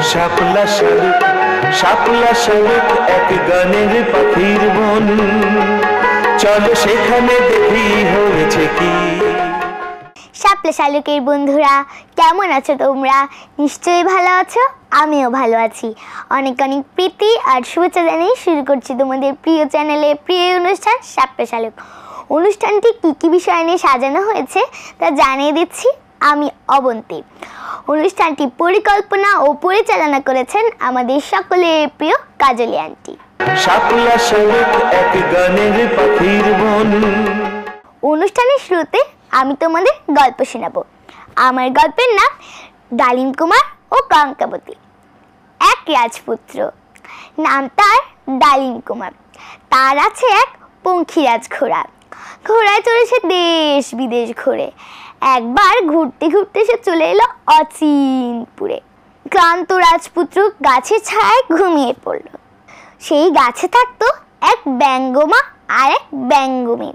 শাপলা শালুক শাপলা শালুক এক গানের পাখির বন, চলো সেখানে দেখি হয়েছে কি। শাপলা শালুকের বন্ধুরা কেমন আছো তোমরা? নিশ্চয়ই ভালো আছো, আমিও ভালো আছি। অনেক অনেক প্রীতি আর শুভেচ্ছা জানিয়ে শুরু করছি তোমাদের প্রিয় চ্যানেলে প্রিয় অনুষ্ঠান শাপলা শালুক। অনুষ্ঠানটি কী কী বিষয় নিয়ে সাজানো হয়েছে তা জানিয়ে দিচ্ছি আমি অবন্তী। অনুষ্ঠানটি পরিকল্পনা ও পরিচালনা করেছেন আমাদের সকলের প্রিয় কাজলি আন্টি। শাপলা শালুক এক গানের পাখির বন। অনুষ্ঠানের শুরুতে আমি তোমাদের গল্প শোনাবো। আমার গল্পের নাম ডালিম কুমার ও কঙ্কাবতী। এক রাজপুত্র, নাম তার ডালিম কুমার। তার আছে এক পঙ্খিরাজ ঘোড়া। ঘোড়ায় চড়ে সে দেশ বিদেশ ঘোরে। একবার ঘুরতে ঘুরতে সে চলে এলো অচিনপুরে। ক্লান্ত রাজপুত্র গাছের ছায়ায় ঘুমিয়ে পড়ল। সেই গাছে থাকতো এক ব্যঙ্গমা আর এক ব্যঙ্গমী।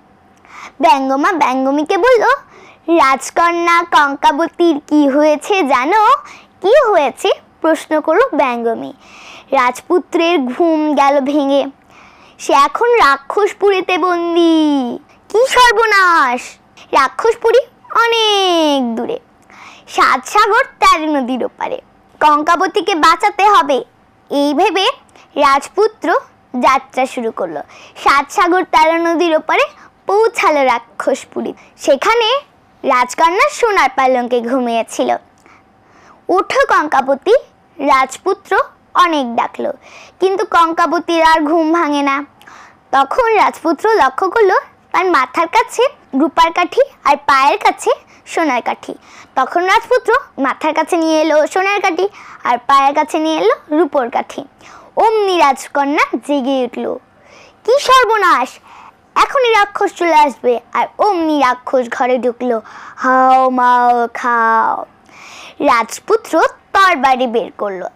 ব্যঙ্গমা ব্যঙ্গমীকে বলল, রাজকন্যা কঙ্কাবতীর কি হয়েছে জানো? কি হয়েছে? প্রশ্ন করল ব্যঙ্গমী। রাজপুত্রের ঘুম গেল ভেঙে। সে এখন রাক্ষসপুরীতে বন্দি। কি সর্বনাশ! রাক্ষসপুরী অনেক দূরে, 7 সাগর 13 নদীর ওপারে। কঙ্কাবতীকে বাঁচাতে হবে এই ভেবে রাজপুত্র যাত্রা শুরু করলো। 7 সাগর 13 নদীর ওপারে পৌঁছালো রাক্ষসপুরী। সেখানে রাজকন্যা সোনার পালঙ্কে ঘুমিয়েছিল। ওঠো কঙ্কাবতী! রাজপুত্র অনেক ডাকলো, কিন্তু কঙ্কাবতীর আর ঘুম ভাঙে না। তখন রাজপুত্র লক্ষ্য করলো তার মাথার কাছে রূপার কাঠি আর পায়ের কাছে সোনার কাঠি। তখন রাজপুত্র মাথার কাছে নিয়ে এলো সোনার কাঠি আর পায়ের কাছে নিয়ে এলো রূপোর কাঠি। অমনি রাজকন্যা জেগে উঠল। কি সর্বনাশ! এখনই রাক্ষস চলে আসবে। আর অমনি রাক্ষস ঘরে ঢুকলো। হাও মাও খাও। রাজপুত্র তরবারি বের করলো।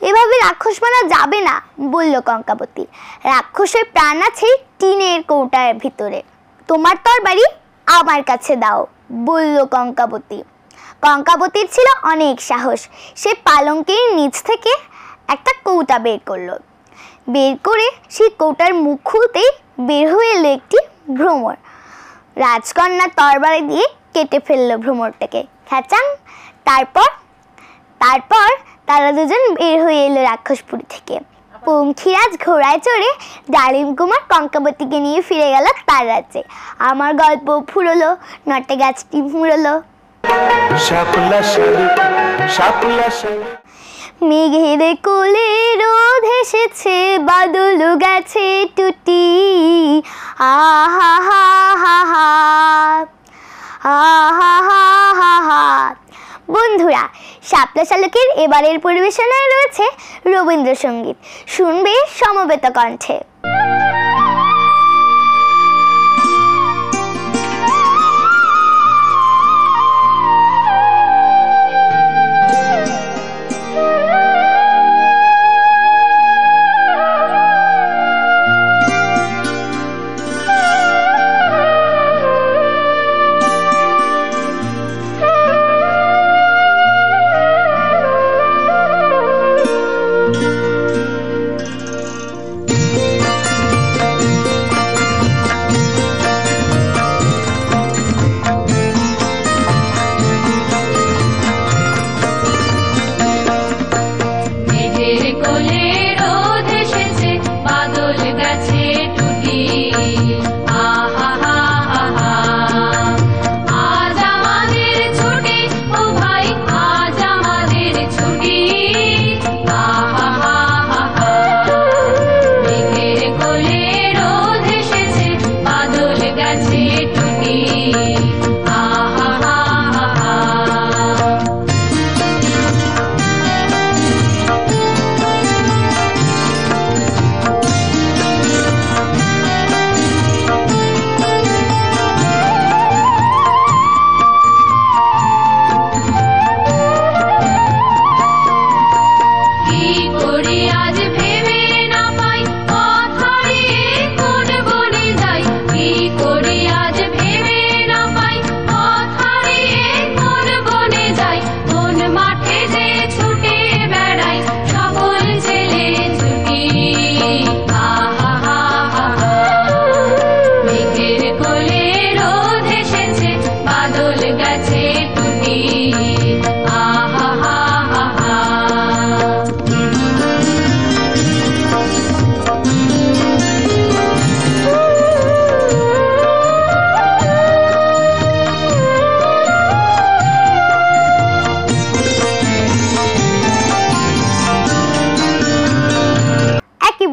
এভাবে রাক্ষস মারা যাবে না, বলল কঙ্কাবতী। রাক্ষসের প্রাণ আছে টিনের কৌটার ভিতরে। তোমার তরবারি আমার কাছে দাও, বলল কঙ্কাবতী। কঙ্কাবতীর ছিল অনেক সাহস। সে পালঙ্কের নিচ থেকে একটা কৌটা বের করলো। বের করে সেই কৌটার মুখ খুলতেই বের হয়ে এলো একটি ভ্রমর। রাজকন্যা তরবারি দিয়ে কেটে ফেললো ভ্রমরটাকে, খ্যাচাং। তারপর তারা দুজন বের হয়ে এলো রাক্ষসপুরী থেকে। পঙ্খিরাজ ঘোড়ায় চড়ে ডালিম কুমার কঙ্কাবতীকে নিয়ে ফিরে গেল তার রাজ্যে। আমার গল্প ফুরলো, নটে গাছটি মুড়লো। শাপলা শালুক শাপলা শালুক। মেঘের কোলে রোদ এসেছে, বাদল গেছে টুটি। আহা হা হা হা, আহা হা হা হা। বন্ধুরা, শাপলা শালুকের এবারের পরিবেশনায় রয়েছে রবীন্দ্রসঙ্গীত। শুনবে সমবেত কণ্ঠে।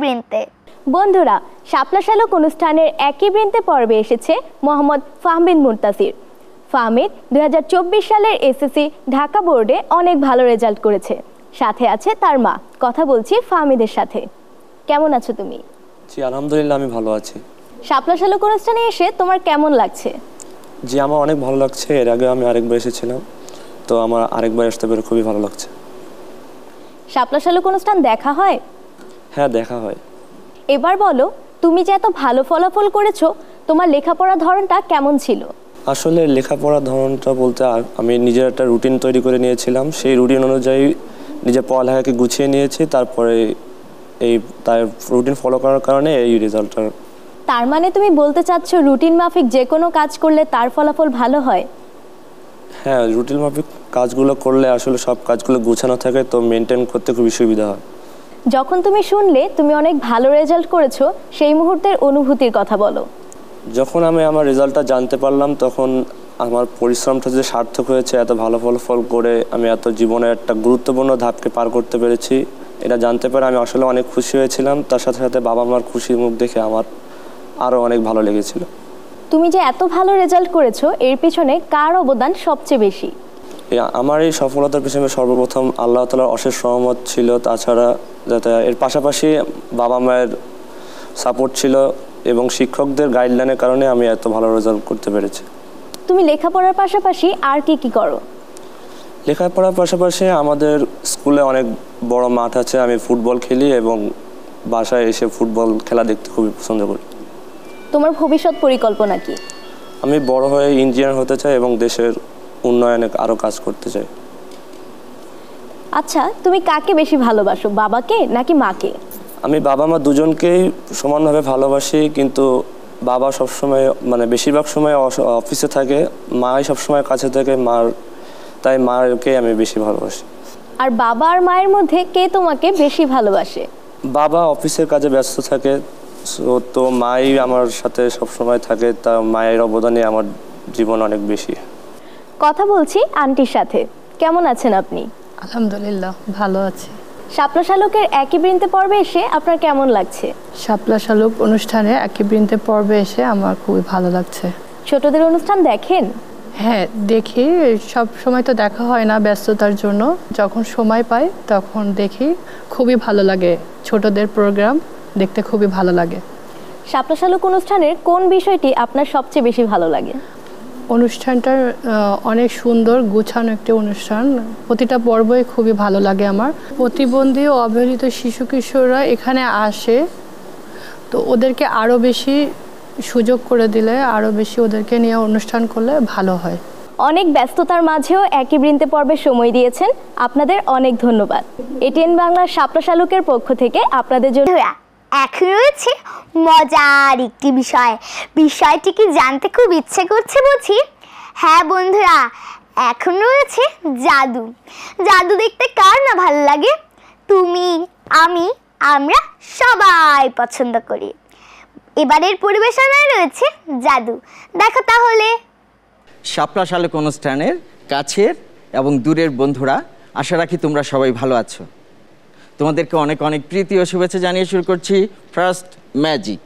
বৃন্তে। বন্ধুরা, শাপলা শালক অনুষ্ঠানের একই বৃন্তে পর্বে এসেছে মোহাম্মদ ফাহমিদ মুনতাসির। ফাহমিদ 2024 সালের এসএসসি ঢাকা বোর্ডে অনেক ভালো রেজাল্ট করেছে। সাথে আছে তার মা। কথা বলছি ফাহমিদের সাথে। কেমন আছো তুমি? জি আলহামদুলিল্লাহ, আমি ভালো আছি। শাপলা শালক অনুষ্ঠানে এসে তোমার কেমন লাগছে? জি আমার অনেক ভালো লাগছে। এর আগে আমি আরেকবার এসেছিলাম, তো আমার আরেকবার আসতে পেরে খুবই ভালো লাগছে। শাপলা শালক অনুষ্ঠান দেখা হয়? হ্যাঁ, দেখা হয়। এবার বলো, তুমি যে এত ভালো ফলাফল করেছো, তোমার লেখাপড়ার ধরনটা কেমন ছিল? আসলে লেখাপড়ার ধরনটা বলতে আমি নিজের একটা রুটিন তৈরি করে নিয়েছিলাম। সেই রুটিন অনুযায়ী নিজের পড়ালেখাকে গুছিয়ে নিয়েছি। তারপরে তার রুটিন ফলো করার কারণে এই রেজাল্টটা। তার মানে তুমি বলতে চাচ্ছ রুটিন মাফিক যে কোনো কাজ করলে তার ফলাফল ভালো হয়? হ্যাঁ, রুটিন মাফিক কাজগুলো করলে আসলে সব কাজগুলো গুছানো থাকে, তো মেনটেন করতে খুবই সুবিধা হয়। যখন তুমি শুনলে তুমি অনেক ভালো রেজাল্ট করেছো, সেই মুহূর্তের অনুভূতির কথা বলো। যখন আমি আমার রেজাল্টটা জানতে পারলাম, তখন আমার পরিশ্রমটা যে সার্থক হয়েছে, এত ভালো ফলাফল করে আমি এত জীবনের একটা গুরুত্বপূর্ণ ধাপকে পার করতে পেরেছি, এটা জানতে পারে আমি আসলে অনেক খুশি হয়েছিলাম। তার সাথে সাথে বাবা মার খুশির মুখ দেখে আমার আরও অনেক ভালো লেগেছিল। তুমি যে এত ভালো রেজাল্ট করেছো, এর পিছনে কার অবদান সবচেয়ে বেশি? আমার এই সফলতার পিছনে সর্বপ্রথম আল্লাহ তাআলার অশেষ রহমত ছিল। তাছাড়া যাতে এর পাশাপাশি বাবা মায়ের সাপোর্ট ছিল এবং শিক্ষকদের গাইডলাইনের কারণে আমি এত ভালো রেজাল্ট করতে পেরেছি। তুমি লেখাপড়ার পাশাপাশি আর কি কি করো? লেখাপড়ার পাশাপাশি আমাদের স্কুলে অনেক বড় মাঠ আছে, আমি ফুটবল খেলি এবং বাসায় এসে ফুটবল খেলা দেখতে খুবই পছন্দ করি। তোমার ভবিষ্যৎ পরিকল্পনা কি? আমি বড় হয়ে ইঞ্জিনিয়ার হতে চাই এবং দেশের উন্নয়নে আরও কাজ করতে চাই। আচ্ছা, তুমি কাকে বেশি ভালোবাসো, বাবাকে নাকি মাকে? আমি বাবা মা দুজনকেই সমানভাবে ভালোবাসি, কিন্তু বাবা সবসময় বেশিরভাগ সময় অফিসে থাকে, মাই সবসময় কাছে থাকে তাই মাকে আমি বেশি ভালোবাসি। আর বাবা আর মায়ের মধ্যে কে তোমাকে বেশি ভালোবাসে? বাবা অফিসের কাজে ব্যস্ত থাকে, তো মাই আমার সাথে সবসময় থাকে। তা মায়ের অবদানে আমার জীবন অনেক বেশি। কথা বলছি আন্টির সাথে। কেমন আছেন আপনি? আলহামদুলিল্লাহ, ভালো আছি। শাপলা শালকের একই বৃন্তে পর্বে এসে আপনার কেমন লাগছে? শাপলা শালক অনুষ্ঠানে একই বৃন্তে পর্বে এসে আমার খুবই ভালো লাগছে। ছোটদের অনুষ্ঠান দেখেন? হ্যাঁ দেখি, সব সময় তো দেখা হয় না ব্যস্ততার জন্য, যখন সময় পাই তখন দেখি। খুবই ভালো লাগে, ছোটদের প্রোগ্রাম দেখতে খুবই ভালো লাগে। শাপলা শালক অনুষ্ঠানের কোন বিষয়টি আপনার সবচেয়ে বেশি ভালো লাগে? অনুষ্ঠানটা অনেক সুন্দর গুছানো একটি অনুষ্ঠান, প্রতিটা পর্বই খুবই ভালো লাগে আমার। প্রতিবন্ধী ও অবহেলিত শিশু কিশোররা এখানে আসে, তো ওদেরকে আরও বেশি সুযোগ করে দিলে, আরও বেশি ওদেরকে নিয়ে অনুষ্ঠান করলে ভালো হয়। অনেক ব্যস্ততার মাঝেও একই বৃন্তে পর্বে সময় দিয়েছেন, আপনাদের অনেক ধন্যবাদ। এটিএন বাংলার শাপলা শালকের পক্ষ থেকে আপনাদের জন্য এখন রয়েছে মজার একটি বিষয়টি কি জানতে খুব ইচ্ছে করছে বুঝি? হ্যাঁ বন্ধুরা, এখন রয়েছে জাদু দেখতে কার না ভালো লাগে? তুমি, আমি, আমরা সবাই পছন্দ করি। এবারের পরিবেশনায় রয়েছে জাদু, দেখো তাহলে। শাপলা শালক অনুষ্ঠানের কাছের এবং দূরের বন্ধুরা, আশা রাখি তোমরা সবাই ভালো আছো। তোমাদেরকে অনেক অনেক প্রীতি ও শুভেচ্ছা জানিয়ে শুরু করছি ফার্স্ট ম্যাজিক।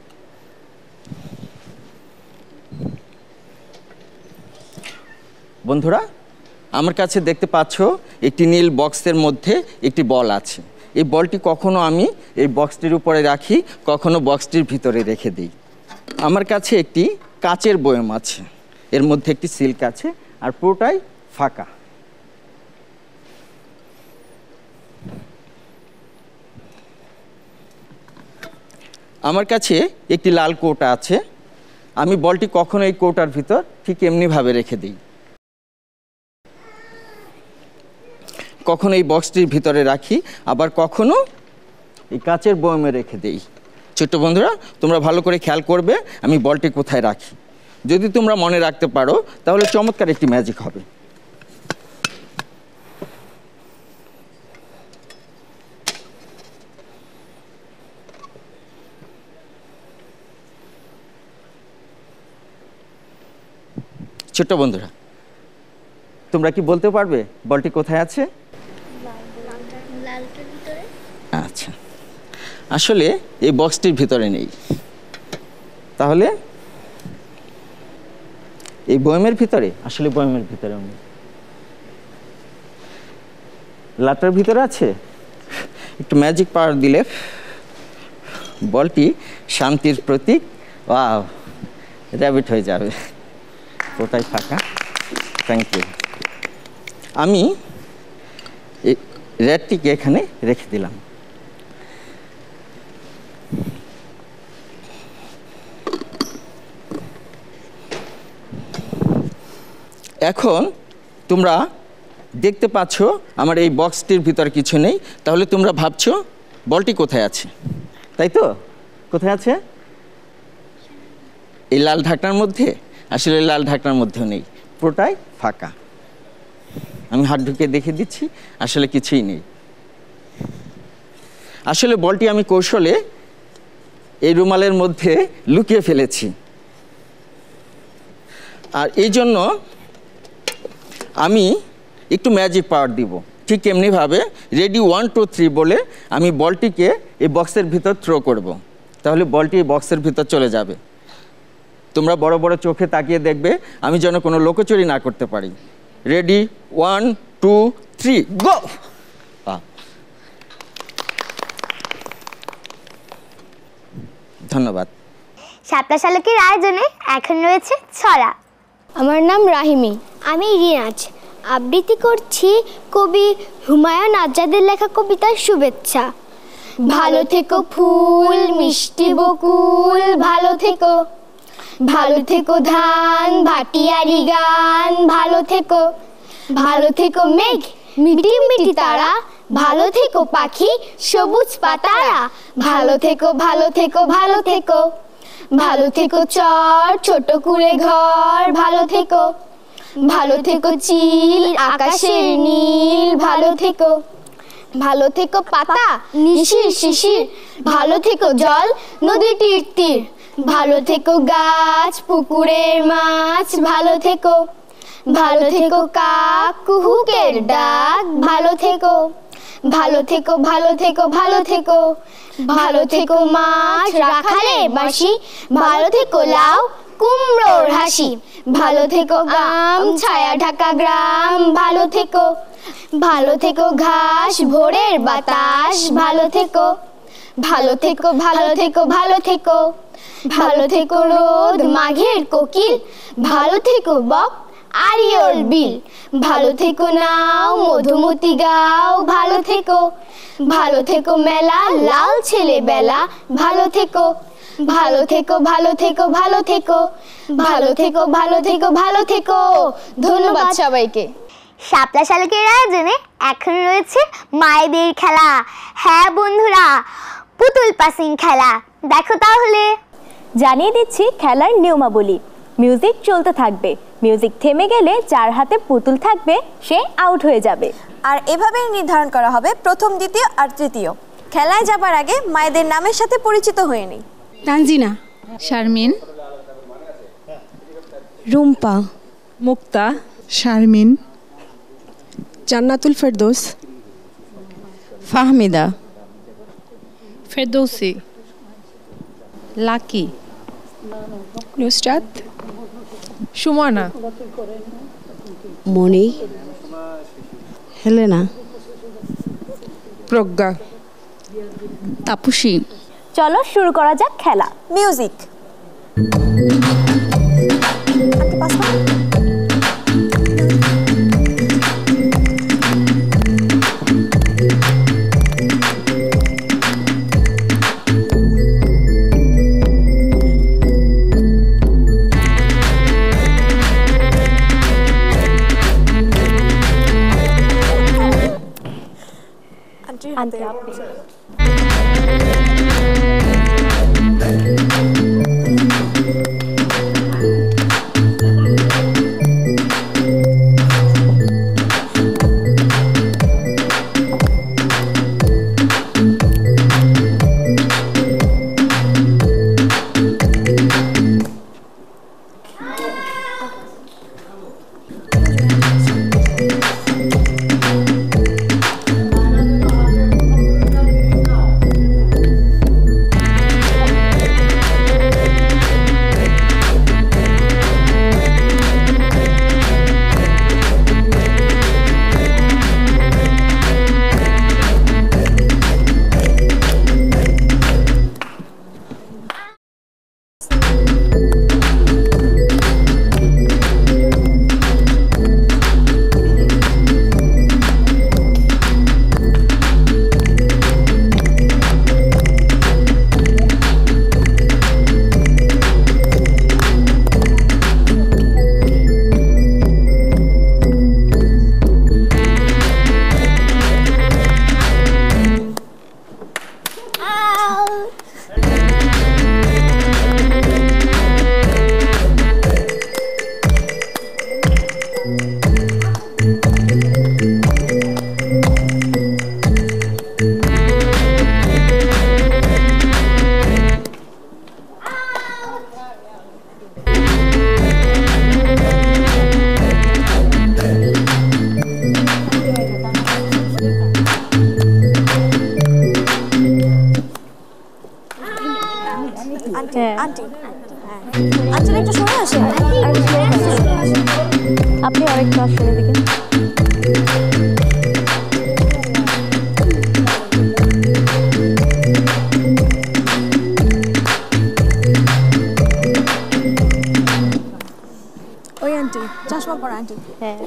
বন্ধুরা, আমার কাছে দেখতে পাচ্ছ একটি নীল বক্সের মধ্যে একটি বল আছে। এই বলটি কখনো আমি এই বক্সটির উপরে রাখি, কখনো বক্সটির ভিতরে রেখে দিই। আমার কাছে একটি কাচের বয়ম আছে, এর মধ্যে একটি সিল্ক আছে আর পুরোটাই ফাঁকা। আমার কাছে একটি লাল কৌটা আছে, আমি বলটি কখনো এই কৌটার ভিতর ঠিক এমনিভাবে রেখে দিই, কখনো এই বক্সটির ভিতরে রাখি, আবার কখনো এই কাচের বয়মে রেখে দিই। ছোট্ট বন্ধুরা, তোমরা ভালো করে খেয়াল করবে আমি বলটি কোথায় রাখি। যদি তোমরা মনে রাখতে পারো তাহলে চমৎকার একটি ম্যাজিক হবে। ছোট্ট বন্ধুরা, তোমরা কি বলতে পারবে বলটি কোথায় আছে? আচ্ছা, আসলে এই বক্সটির ভিতরে নেই। তাহলে এই বয়মের ভিতরে, আসলে বয়মের ভিতরেও নেই। লাটার ভিতরে আছে। একটু ম্যাজিক পাওয়ার দিলে বলটি শান্তির প্রতীক, ওয়াও, র্যাবিট হয়ে যাবে। ওটাই ফাঁকা। Thank you. আমি এই রেডটিকে এখানে রেখে দিলাম। এখন তোমরা দেখতে পাচ্ছ আমার এই বক্সটির ভিতর কিছু নেই। তাহলে তোমরা ভাবছো বলটি কোথায় আছে, তাই তো? কোথায় আছে? এই লাল ঢাকনার মধ্যে? আসলে লাল ঢাকনার মধ্যেও নেই, পুরোটাই ফাঁকা। আমি হাত ঢুকিয়ে দেখে দিচ্ছি, আসলে কিছুই নেই। আসলে বলটি আমি কৌশলে এই রুমালের মধ্যে লুকিয়ে ফেলেছি। আর এই জন্য আমি একটু ম্যাজিক পাওয়ার দিব। ঠিক এমনিভাবে রেডি 1 2 3 বলে আমি বলটিকে এই বক্সের ভিতর থ্রো করব। তাহলে বলটি এই বক্সের ভিতর চলে যাবে। তোমরা বড় বড় চোখে তাকিয়ে দেখবে আমি যেন কোনো লোকচুরি না করতে পারি। রেডি 1 2 3 গো। ধন্যবাদ। শাপলা শালকের আয়োজনে এখন রয়েছে ছড়া। আমার নাম রাহিমি। আমি রিনাজ। আবৃত্তি করছি কবি হুমায়ুন আজাদের লেখা কবিতার শুভেচ্ছা। ভালো থেকো ফুল মিষ্টি বকুল, ভালো থেকো, ভালো থেকো ধান ভাটিয়ারি গান, ভালো থেকো, ভালো থেকো মেঘ মিটি মিটি তারা, ভালো থেকো পাখি সবুজ পাতারা, ভালো থেকো, ভালো থেকো, ভালো থেকো, ভালো থেকো চর ছোট কুড়ে ঘর, ভালো থেকো, ভালো থেকো চিল আকাশের নীল, ভালো থেকো, ভালো থেকো পাতা নিশির শিশির, ভালো থেকো জল নদী তীর তীর, ভালো থেকো গাছ পুকুরের মাছ, ভালো থেকো, ভালো থেকো কাক কুহুকের ডাক, ভালো থেকো, ভালো থেকো, ভালো থেকো, ভালো থেকো, ভালো থেকো মাছ রাখালের বাঁশি, ভালো থেকো লাউ কুমড়োর হাসি, ভালো থেকো আম ছায়া ঢাকা গ্রাম, ভালো থেকো, ভালো থেকো ঘাস ভোরের বাতাস, ভালো থেকো, ভালো থেকো, ভালো থেকো, ভালো থেকো, ভালো থেকো রোদ মাঘের কোকিল, ভালো থেকো বক আরিয়ল বিল, ভালো থেকো নাও মধুমতি গাও, ভালো থেকো, ভালো থেকো মেলা লাল ছেলে বেলা, ভালো থেকো, ভালো থেকো, ভালো থেকো, ভালো থেকো, ভালো থেকো, ভালো থেকো, ভালো থেকো। ধন্যবাদ সবাইকে। শাপলা শালকের আয়োজনে এখন রয়েছে মায়েদের খেলা। হ্যাঁ বন্ধুরা, পুতুল পাসিং খেলা। দেখো তাহলে। জানিয়ে দিচ্ছি খেলার নিয়মাবলী। মিউজিক চলতে থাকবে, মিউজিক থেমে গেলে যার হাতে পুতুল থাকবে সে আউট হয়ে যাবে। আর এভাবেই নির্ধারণ করা হবে প্রথম দ্বিতীয় আর তৃতীয়। খেলায় যাবার আগে মায়েদের নামের সাথে পরিচিত হয়ে নিই। তানজিনা, শারমিন, রুম্পা, মুক্তা, শারমিন, জান্নাতুল ফেরদৌস, ফাহমিদা, ফেরদৌসি, লাকি, নুসরাত, সুমনা, মনি, হেলেনা, প্রজ্ঞা, তাপসী। চলো শুরু করা যাক খেলা। মিউজিক। আন্টি আপনি। আন্টি হ্যাঁ আচ্ছা একটু শুনে আসেন আপনি আরেকটু আসলে দেখেন। ওই আন্টি চশমা পরা আন্টি হ্যাঁ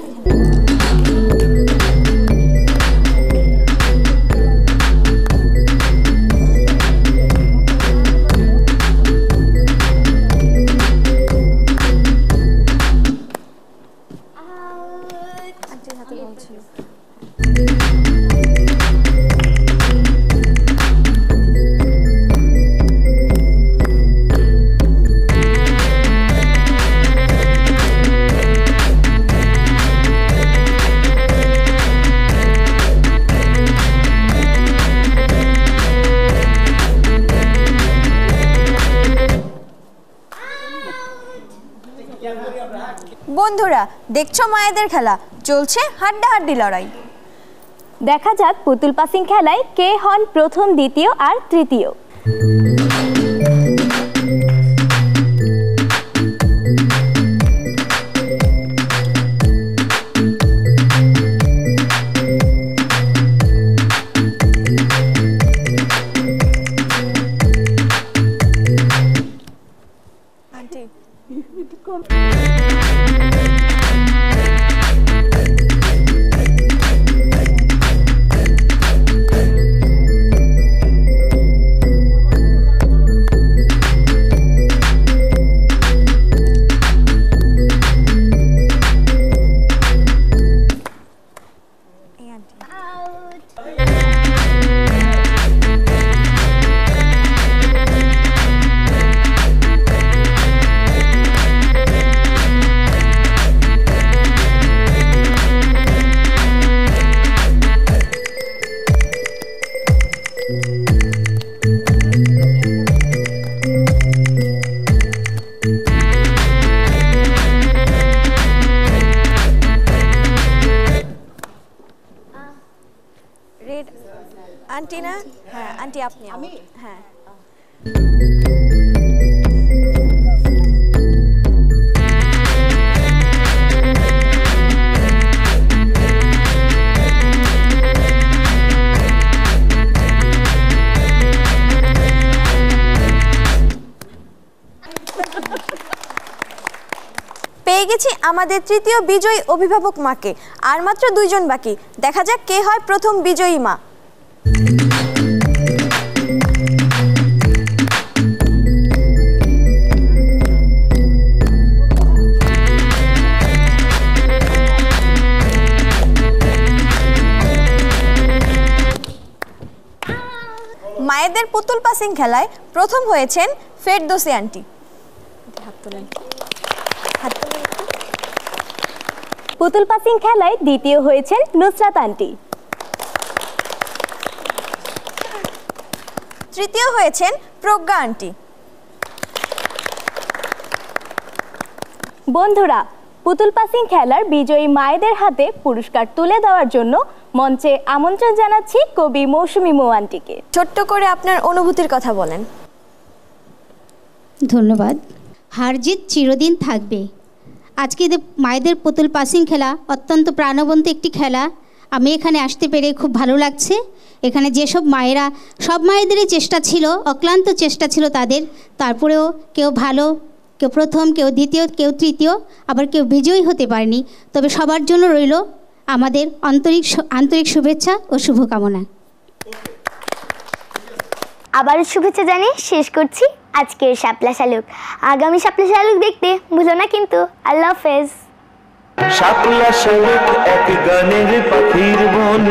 বন্ধুরা দেখছো মায়েদের খেলা চলছে হাড্ডাহাড্ডি লড়াই দেখা যাক পুতুল পাসিং খেলায় কে হন প্রথম দ্বিতীয় আর তৃতীয়। আন্টি রেড আন্টি না হ্যাঁ আন্টি আপনি আমি হ্যাঁ পেয়ে গেছি আমাদের তৃতীয় বিজয়ী অভিভাবক মাকে আর মাত্র 2 জন বাকি দেখা যাক কে হয় প্রথম বিজয়ী মা মায়েদের পুতুল পাসিং খেলায় প্রথম হয়েছেন ফেরদৌসী আন্টি হাত তোলেন পুতুল পাসিং খেলায় দ্বিতীয় হয়েছেন নুসরাত আন্টি। তৃতীয় হয়েছেন প্রজ্ঞা আন্টি। বন্ধুরা পুতুল পাসিং খেলার বিজয়ী মায়েদের হাতে পুরস্কার তুলে দেওয়ার জন্য মঞ্চে আমন্ত্রণ জানাচ্ছি কবি মৌসুমী মৌ আন্টিকে। ছোট্ট করে আপনার অনুভূতির কথা বলেন। ধন্যবাদ। হার জিত চিরদিন থাকবে। আজকে মায়েদের পুতুল পাসিং খেলা অত্যন্ত প্রাণবন্ত একটি খেলা। আমি এখানে আসতে পেরে খুব ভালো লাগছে। এখানে যেসব মায়েরা, সব মায়েদেরই চেষ্টা ছিল, অক্লান্ত চেষ্টা ছিল তাদের, তারপরেও কেউ ভালো, কেউ প্রথম, কেউ দ্বিতীয়, কেউ তৃতীয়, আবার কেউ বিজয়ী হতে পারেনি। তবে সবার জন্য রইল আমাদের আন্তরিক শুভেচ্ছা ও শুভকামনা। আবারও শুভেচ্ছা জানিয়ে শেষ করছি আজকের শাপলা শালুক। আগামী শাপলা শালুক দেখতে ভুলো না কিন্তু। আল্লাহ হাফেজ। শাপলা শালুক এক গানের পাখির বন।